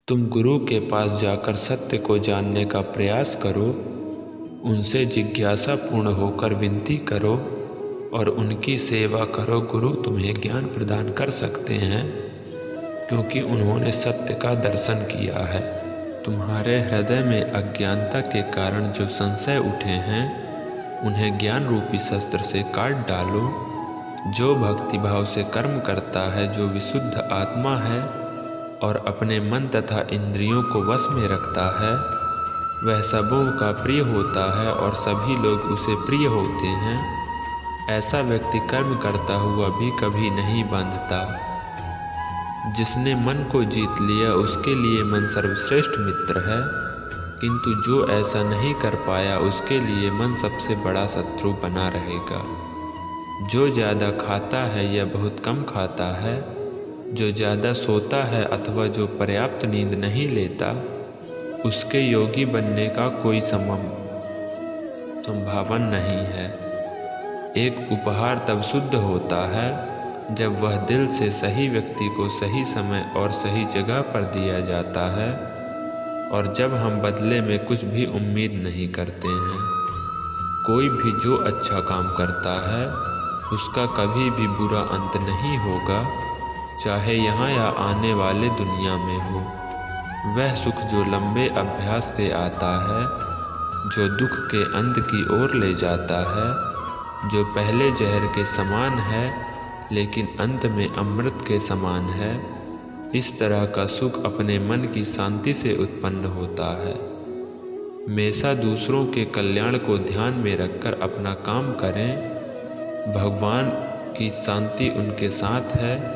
तुम गुरु के पास जाकर सत्य को जानने का प्रयास करो, उनसे जिज्ञासा पूर्ण होकर विनती करो और उनकी सेवा करो। गुरु तुम्हें ज्ञान प्रदान कर सकते हैं क्योंकि उन्होंने सत्य का दर्शन किया है। तुम्हारे हृदय में अज्ञानता के कारण जो संशय उठे हैं उन्हें ज्ञान रूपी शस्त्र से काट डालो। जो भक्तिभाव से कर्म करता है, जो विशुद्ध आत्मा है और अपने मन तथा इंद्रियों को वश में रखता है, वह सबों का प्रिय होता है और सभी लोग उसे प्रिय होते हैं। ऐसा व्यक्ति कर्म करता हुआ भी कभी नहीं बांधता। जिसने मन को जीत लिया उसके लिए मन सर्वश्रेष्ठ मित्र है, किंतु जो ऐसा नहीं कर पाया उसके लिए मन सबसे बड़ा शत्रु बना रहेगा। जो ज़्यादा खाता है या बहुत कम खाता है, जो ज़्यादा सोता है अथवा जो पर्याप्त नींद नहीं लेता, उसके योगी बनने का कोई संभावना नहीं है। एक उपहार तब शुद्ध होता है जब वह दिल से सही व्यक्ति को सही समय और सही जगह पर दिया जाता है और जब हम बदले में कुछ भी उम्मीद नहीं करते हैं। कोई भी जो अच्छा काम करता है उसका कभी भी बुरा अंत नहीं होगा, चाहे यहाँ या आने वाले दुनिया में हो। वह सुख जो लंबे अभ्यास से आता है, जो दुख के अंत की ओर ले जाता है, जो पहले जहर के समान है लेकिन अंत में अमृत के समान है, इस तरह का सुख अपने मन की शांति से उत्पन्न होता है। हमेशा दूसरों के कल्याण को ध्यान में रखकर अपना काम करें। भगवान की शांति उनके साथ है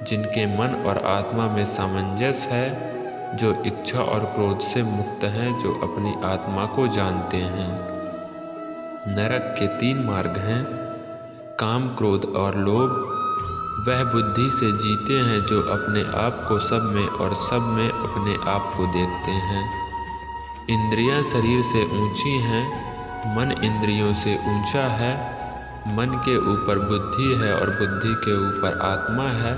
जिनके मन और आत्मा में सामंजस्य है, जो इच्छा और क्रोध से मुक्त हैं, जो अपनी आत्मा को जानते हैं। नरक के 3 मार्ग हैं, काम, क्रोध और लोभ। वह बुद्धि से जीते हैं जो अपने आप को सब में और सब में अपने आप को देखते हैं। इंद्रियां शरीर से ऊंची हैं, मन इंद्रियों से ऊंचा है। मन के ऊपर बुद्धि है और बुद्धि के ऊपर आत्मा है।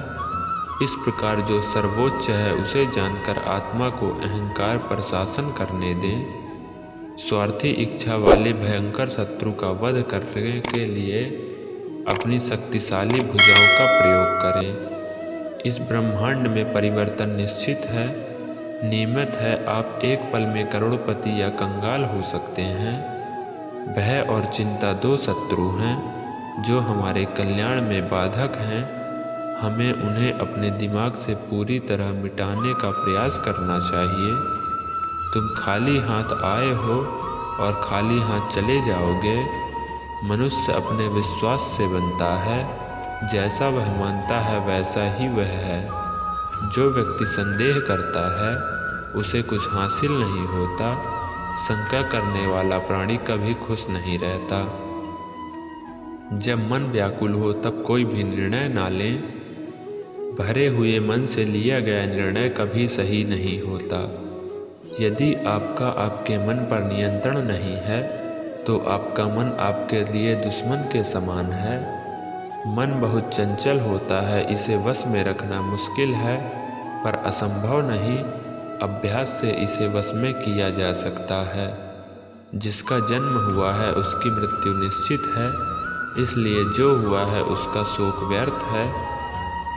इस प्रकार जो सर्वोच्च है उसे जानकर आत्मा को अहंकार पर शासन करने दें। स्वार्थी इच्छा वाले भयंकर शत्रु का वध करने के लिए अपनी शक्तिशाली भुजाओं का प्रयोग करें। इस ब्रह्मांड में परिवर्तन निश्चित है, नियमित है। आप एक पल में करोड़पति या कंगाल हो सकते हैं। भय और चिंता 2 शत्रु हैं जो हमारे कल्याण में बाधक हैं। हमें उन्हें अपने दिमाग से पूरी तरह मिटाने का प्रयास करना चाहिए। तुम खाली हाथ आए हो और खाली हाथ चले जाओगे। मनुष्य अपने विश्वास से बनता है, जैसा वह मानता है वैसा ही वह है। जो व्यक्ति संदेह करता है उसे कुछ हासिल नहीं होता। शंका करने वाला प्राणी कभी खुश नहीं रहता। जब मन व्याकुल हो तब कोई भी निर्णय ना लें। भरे हुए मन से लिया गया निर्णय कभी सही नहीं होता। यदि आपका आपके मन पर नियंत्रण नहीं है तो आपका मन आपके लिए दुश्मन के समान है। मन बहुत चंचल होता है, इसे वश में रखना मुश्किल है पर असंभव नहीं। अभ्यास से इसे वश में किया जा सकता है। जिसका जन्म हुआ है उसकी मृत्यु निश्चित है, इसलिए जो हुआ है उसका शोक व्यर्थ है।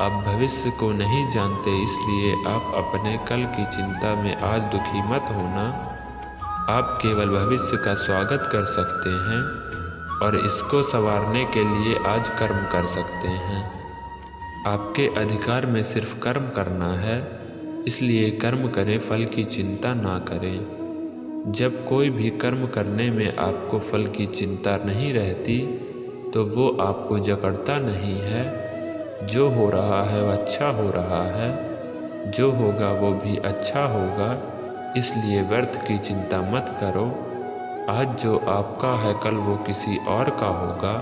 आप भविष्य को नहीं जानते, इसलिए आप अपने कल की चिंता में आज दुखी मत होना। आप केवल भविष्य का स्वागत कर सकते हैं और इसको संवारने के लिए आज कर्म कर सकते हैं। आपके अधिकार में सिर्फ कर्म करना है, इसलिए कर्म करें, फल की चिंता ना करें। जब कोई भी कर्म करने में आपको फल की चिंता नहीं रहती तो वो आपको जकड़ता नहीं है। जो हो रहा है वह अच्छा हो रहा है, जो होगा वो भी अच्छा होगा, इसलिए व्यर्थ की चिंता मत करो। आज जो आपका है कल वो किसी और का होगा।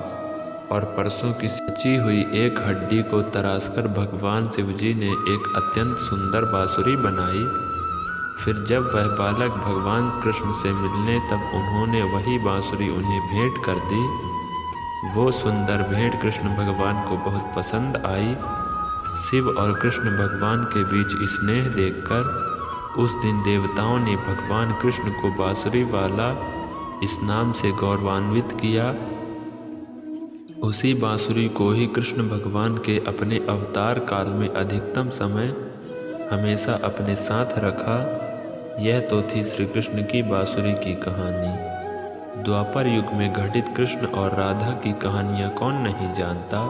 और परसों की सची हुई एक हड्डी को तराशकर भगवान शिव जी ने एक अत्यंत सुंदर बांसुरी बनाई। फिर जब वह बालक भगवान कृष्ण से मिलने तब उन्होंने वही बांसुरी उन्हें भेंट कर दी। वो सुंदर भेंट कृष्ण भगवान को बहुत पसंद आई। शिव और कृष्ण भगवान के बीच स्नेह देखकर उस दिन देवताओं ने भगवान कृष्ण को बांसुरी वाला इस नाम से गौरवान्वित किया। उसी बांसुरी को ही कृष्ण भगवान के अपने अवतार काल में अधिकतम समय हमेशा अपने साथ रखा। यह तो थी श्री कृष्ण की बांसुरी की कहानी। द्वापर युग में घटित कृष्ण और राधा की कहानियाँ कौन नहीं जानता।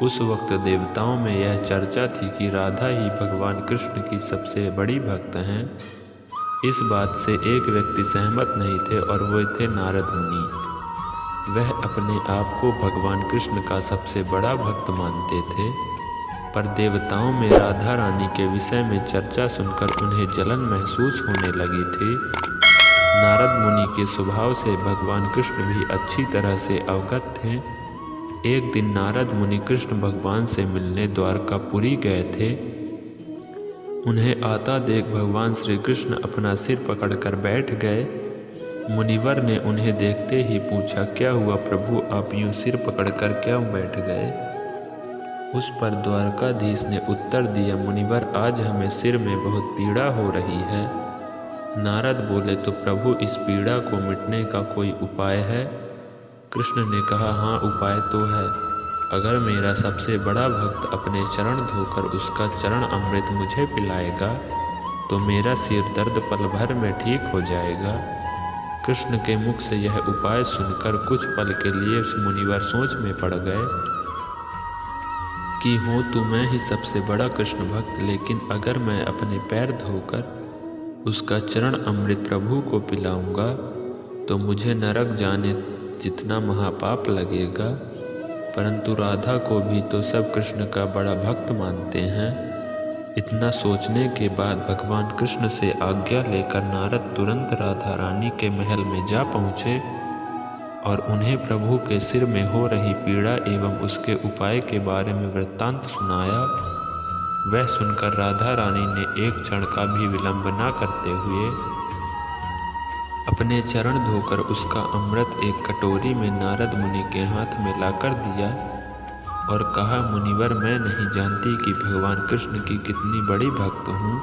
उस वक्त देवताओं में यह चर्चा थी कि राधा ही भगवान कृष्ण की सबसे बड़ी भक्त हैं। इस बात से एक व्यक्ति सहमत नहीं थे और वे थे नारद मुनि। वह अपने आप को भगवान कृष्ण का सबसे बड़ा भक्त मानते थे, पर देवताओं में राधा रानी के विषय में चर्चा सुनकर उन्हें जलन महसूस होने लगी थी। नारद मुनि के स्वभाव से भगवान कृष्ण भी अच्छी तरह से अवगत थे। एक दिन नारद मुनि कृष्ण भगवान से मिलने द्वारकापुरी गए थे। उन्हें आता देख भगवान श्री कृष्ण अपना सिर पकड़कर बैठ गए। मुनिवर ने उन्हें देखते ही पूछा, क्या हुआ प्रभु, आप यूं सिर पकड़कर क्यों बैठ गए? उस पर द्वारकाधीश ने उत्तर दिया, मुनिवर आज हमें सिर में बहुत पीड़ा हो रही है। नारद बोले, तो प्रभु इस पीड़ा को मिटने का कोई उपाय है? कृष्ण ने कहा, हाँ उपाय तो है। अगर मेरा सबसे बड़ा भक्त अपने चरण धोकर उसका चरण अमृत मुझे पिलाएगा तो मेरा सिर दर्द पल भर में ठीक हो जाएगा। कृष्ण के मुख से यह उपाय सुनकर कुछ पल के लिए मुनिवर सोच में पड़ गए कि हूँ तो मैं ही सबसे बड़ा कृष्ण भक्त, लेकिन अगर मैं अपने पैर धोकर उसका चरण अमृत प्रभु को पिलाऊंगा तो मुझे नरक जाने जितना महापाप लगेगा। परंतु राधा को भी तो सब कृष्ण का बड़ा भक्त मानते हैं। इतना सोचने के बाद भगवान कृष्ण से आज्ञा लेकर नारद तुरंत राधा रानी के महल में जा पहुँचे और उन्हें प्रभु के सिर में हो रही पीड़ा एवं उसके उपाय के बारे में वृत्तांत सुनाया। वह सुनकर राधा रानी ने एक क्षण का भी विलंब न करते हुए अपने चरण धोकर उसका अमृत एक कटोरी में नारद मुनि के हाथ में लाकर दिया और कहा, मुनिवर मैं नहीं जानती कि भगवान कृष्ण की कितनी बड़ी भक्त हूँ,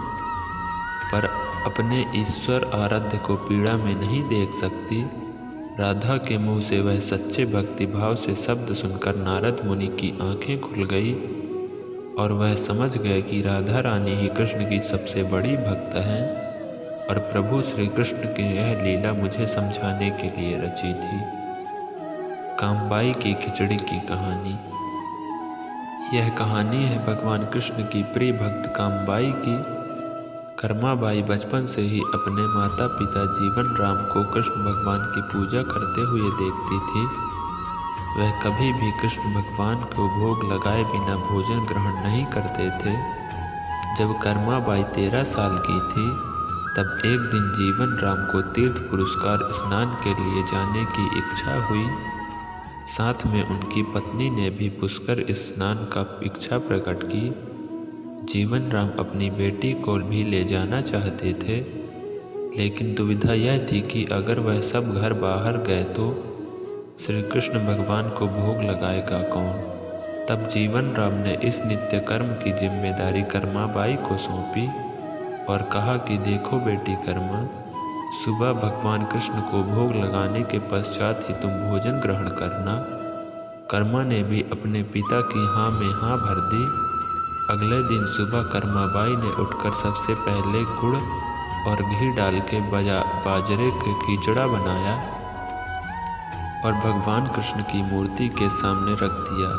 पर अपने ईश्वर आराध्य को पीड़ा में नहीं देख सकती। राधा के मुंह से वह सच्चे भक्ति भाव से शब्द सुनकर नारद मुनि की आंखें खुल गई और वह समझ गए कि राधा रानी ही कृष्ण की सबसे बड़ी भक्त हैं और प्रभु श्री कृष्ण की यह लीला मुझे समझाने के लिए रची थी। कामबाई की खिचड़ी की कहानी। यह कहानी है भगवान कृष्ण की प्रिय भक्त कामबाई की। कर्माबाई बचपन से ही अपने माता पिता जीवन राम को कृष्ण भगवान की पूजा करते हुए देखती थी। वह कभी भी कृष्ण भगवान को भोग लगाए बिना भोजन ग्रहण नहीं करते थे। जब कर्माबाई 13 साल की थी तब एक दिन जीवन राम को तीर्थ पुरस्कार स्नान के लिए जाने की इच्छा हुई। साथ में उनकी पत्नी ने भी पुष्कर स्नान का इच्छा प्रकट की। जीवन राम अपनी बेटी को भी ले जाना चाहते थे, लेकिन दुविधा यह थी कि अगर वह सब घर बाहर गए तो श्री कृष्ण भगवान को भोग लगाएगा कौन। तब जीवन राम ने इस नित्य कर्म की जिम्मेदारी कर्माबाई को सौंपी और कहा कि देखो बेटी कर्मा, सुबह भगवान कृष्ण को भोग लगाने के पश्चात ही तुम भोजन ग्रहण करना। कर्मा ने भी अपने पिता की हाँ में हाँ भर दी। अगले दिन सुबह कर्माबाई ने उठकर सबसे पहले गुड़ और घी डाल के बाजरे के खिचड़ा बनाया और भगवान कृष्ण की मूर्ति के सामने रख दिया।